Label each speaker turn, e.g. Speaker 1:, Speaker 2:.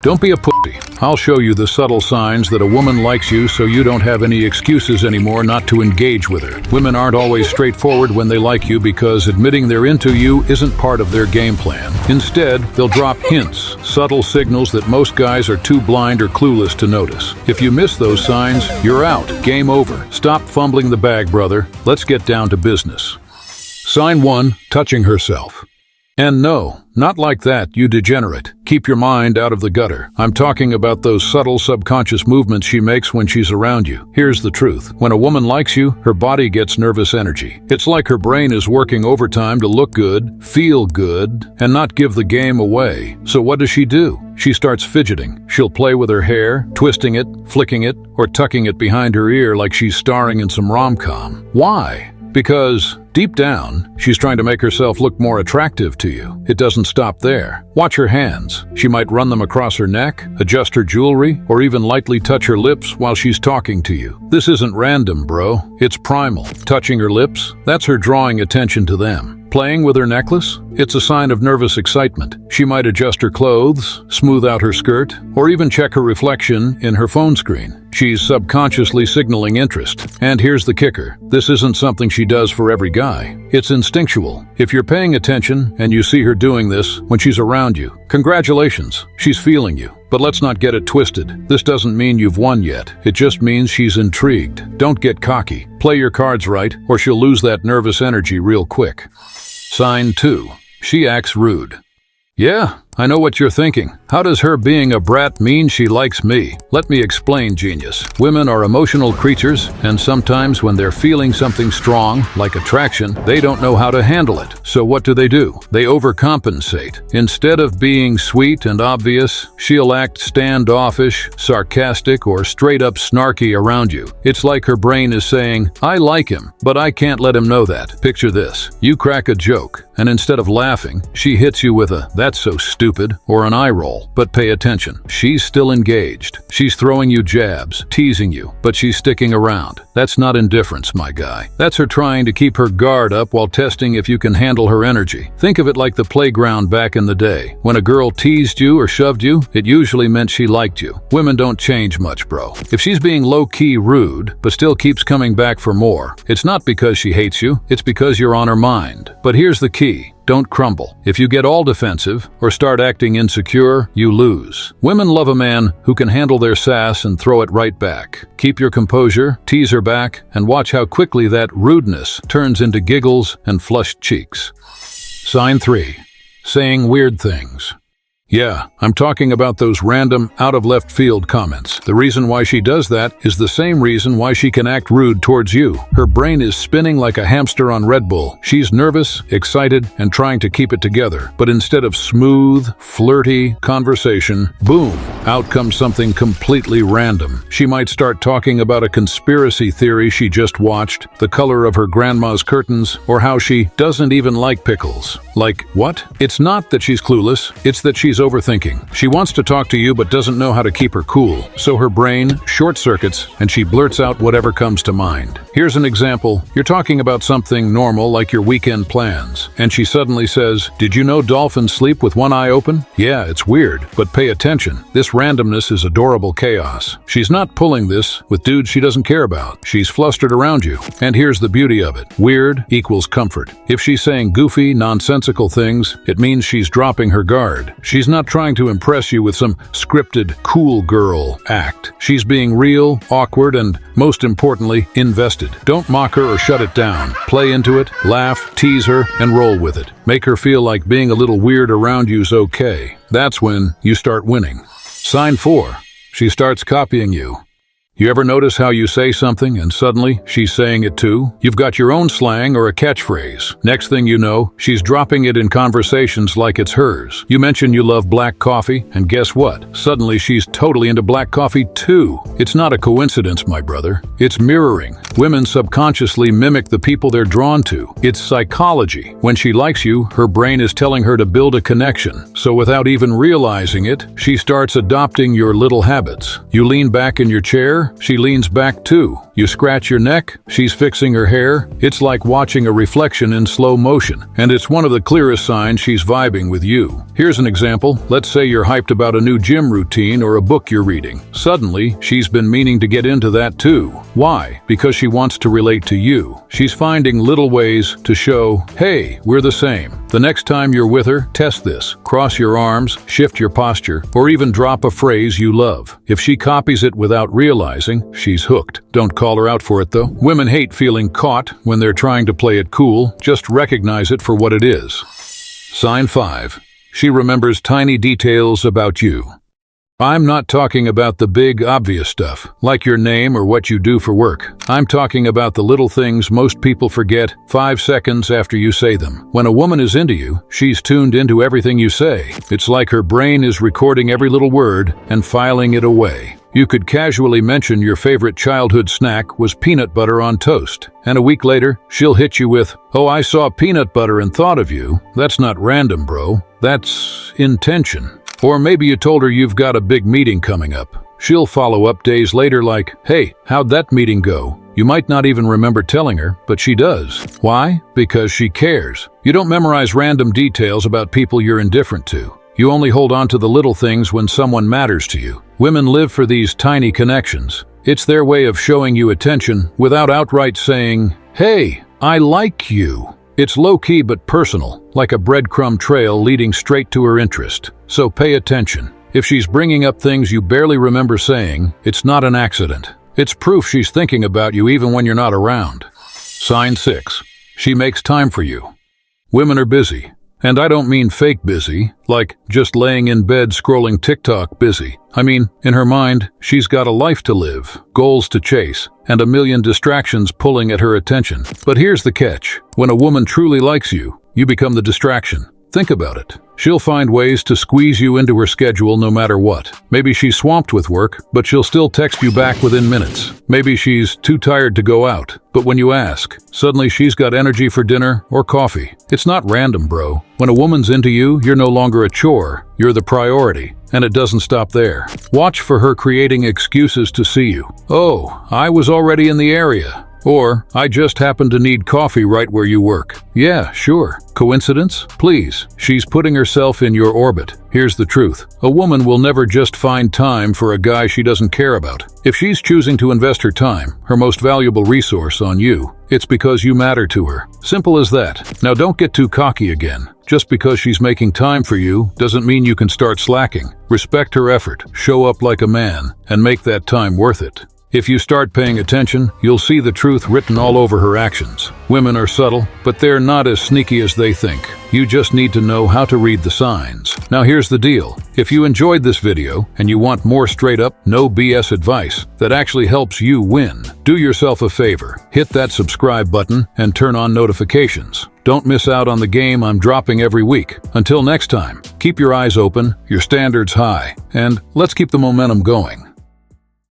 Speaker 1: Don't be a pussy. I'll show you the subtle signs that a woman likes you so you don't have any excuses anymore not to engage with her. Women aren't always straightforward when they like you because admitting they're into you isn't part of their game plan. Instead, they'll drop hints, subtle signals that most guys are too blind or clueless to notice. If you miss those signs, you're out. Game over. Stop fumbling the bag, brother. Let's get down to business. Sign 1, touching herself. And no, not like that, you degenerate. Keep your mind out of the gutter. I'm talking about those subtle subconscious movements she makes when she's around you. Here's the truth. When a woman likes you, her body gets nervous energy. It's like her brain is working overtime to look good, feel good, and not give the game away. So what does she do? She starts fidgeting. She'll play with her hair, twisting it, flicking it, or tucking it behind her ear like she's starring in some rom-com. Why? Because deep down, she's trying to make herself look more attractive to you. It doesn't stop there. Watch her hands. She might run them across her neck, adjust her jewelry, or even lightly touch her lips while she's talking to you. This isn't random, bro. It's primal. Touching her lips, that's her drawing attention to them. Playing with her necklace? It's a sign of nervous excitement. She might adjust her clothes, smooth out her skirt, or even check her reflection in her phone screen. She's subconsciously signaling interest. And here's the kicker. This isn't something she does for every guy. It's instinctual. If you're paying attention and you see her doing this when she's around you, congratulations, she's feeling you. But let's not get it twisted. This doesn't mean you've won yet. It just means she's intrigued. Don't get cocky. Play your cards right, or she'll lose that nervous energy real quick. Sign 2. She acts rude. Yeah, I know what you're thinking. How does her being a brat mean she likes me? Let me explain, genius. Women are emotional creatures, and sometimes when they're feeling something strong, like attraction, they don't know how to handle it. So what do? They overcompensate. Instead of being sweet and obvious, she'll act standoffish, sarcastic, or straight up snarky around you. It's like her brain is saying, I like him, but I can't let him know that. Picture this. You crack a joke, and instead of laughing, she hits you with a, that's so stupid, or an eye roll. But pay attention. She's still engaged. She's throwing you jabs, teasing you, but she's sticking around. That's not indifference, my guy. That's her trying to keep her guard up while testing if you can handle her energy. Think of it like the playground back in the day. When a girl teased you or shoved you, it usually meant she liked you. Women don't change much, bro. If she's being low-key rude, but still keeps coming back for more, it's not because she hates you, it's because you're on her mind. But here's the key. Don't crumble. If you get all defensive or start acting insecure, you lose. Women love a man who can handle their sass and throw it right back. Keep your composure, tease her back, and watch how quickly that rudeness turns into giggles and flushed cheeks. Sign 3. Saying weird things. Yeah, I'm talking about those random, out-of-left-field comments. The reason why she does that is the same reason why she can act rude towards you. Her brain is spinning like a hamster on Red Bull. She's nervous, excited, and trying to keep it together. But instead of smooth, flirty conversation, boom, out comes something completely random. She might start talking about a conspiracy theory she just watched, the color of her grandma's curtains, or how she doesn't even like pickles. Like, what? It's not that she's clueless, it's that she's overthinking. She wants to talk to you but doesn't know how to keep her cool. So her brain short-circuits and she blurts out whatever comes to mind. Here's an example. You're talking about something normal like your weekend plans, and she suddenly says, did you know dolphins sleep with one eye open? Yeah, it's weird, but pay attention. This randomness is adorable chaos. She's not pulling this with dudes she doesn't care about. She's flustered around you. And here's the beauty of it. Weird equals comfort. If she's saying goofy, nonsensical things, it means she's dropping her guard. She's not trying to impress you with some scripted, cool girl act. She's being real, awkward, and, most importantly, invested. Don't mock her or shut it down. Play into it, laugh, tease her, and roll with it. Make her feel like being a little weird around you's okay. That's when you start winning. Sign 4. She starts copying you. You ever notice how you say something and suddenly she's saying it too? You've got your own slang or a catchphrase. Next thing you know, she's dropping it in conversations like it's hers. You mention you love black coffee, and guess what? Suddenly she's totally into black coffee too. It's not a coincidence, my brother. It's mirroring. Women subconsciously mimic the people they're drawn to. It's psychology. When she likes you, her brain is telling her to build a connection. So without even realizing it, she starts adopting your little habits. You lean back in your chair, she leans back too. You scratch your neck, she's fixing her hair. It's like watching a reflection in slow motion, and it's one of the clearest signs she's vibing with you. Here's an example. Let's say you're hyped about a new gym routine or a book you're reading. Suddenly, she's been meaning to get into that too. Why? Because she wants to relate to you. She's finding little ways to show, hey, we're the same. The next time you're with her, test this. Cross your arms, shift your posture, or even drop a phrase you love. If she copies it without realizing, she's hooked. Don't call her out for it though. Women hate feeling caught when they're trying to play it cool. Just recognize it for what it is. Sign 5. She remembers tiny details about you. I'm not talking about the big, obvious stuff, like your name or what you do for work. I'm talking about the little things most people forget 5 seconds after you say them. When a woman is into you, she's tuned into everything you say. It's like her brain is recording every little word and filing it away. You could casually mention your favorite childhood snack was peanut butter on toast, and a week later, she'll hit you with, "Oh, I saw peanut butter and thought of you." That's not random, bro. That's intention. Or maybe you told her you've got a big meeting coming up. She'll follow up days later like, "Hey, how'd that meeting go?" You might not even remember telling her, but she does. Why? Because she cares. You don't memorize random details about people you're indifferent to. You only hold on to the little things when someone matters to you. Women live for these tiny connections. It's their way of showing you attention without outright saying, "Hey, I like you." It's low-key but personal, like a breadcrumb trail leading straight to her interest. So pay attention. If she's bringing up things you barely remember saying, it's not an accident. It's proof she's thinking about you even when you're not around. Sign 6. She makes time for you. Women are busy. And I don't mean fake busy, like just laying in bed scrolling TikTok busy. I mean, in her mind, she's got a life to live, goals to chase, and a million distractions pulling at her attention. But here's the catch. When a woman truly likes you, you become the distraction. Think about it. She'll find ways to squeeze you into her schedule no matter what. Maybe she's swamped with work, but she'll still text you back within minutes. Maybe she's too tired to go out, but when you ask, suddenly she's got energy for dinner or coffee. It's not random, bro. When a woman's into you, you're no longer a chore. You're the priority. And it doesn't stop there. Watch for her creating excuses to see you. "Oh, I was already in the area." Or, "I just happen to need coffee right where you work." Yeah, sure. Coincidence? Please. She's putting herself in your orbit. Here's the truth. A woman will never just find time for a guy she doesn't care about. If she's choosing to invest her time, her most valuable resource, on you, it's because you matter to her. Simple as that. Now don't get too cocky again. Just because she's making time for you doesn't mean you can start slacking. Respect her effort, show up like a man, and make that time worth it. If you start paying attention, you'll see the truth written all over her actions. Women are subtle, but they're not as sneaky as they think. You just need to know how to read the signs. Now here's the deal. If you enjoyed this video and you want more straight-up, no BS advice that actually helps you win, do yourself a favor. Hit that subscribe button and turn on notifications. Don't miss out on the game I'm dropping every week. Until next time, keep your eyes open, your standards high, and let's keep the momentum going.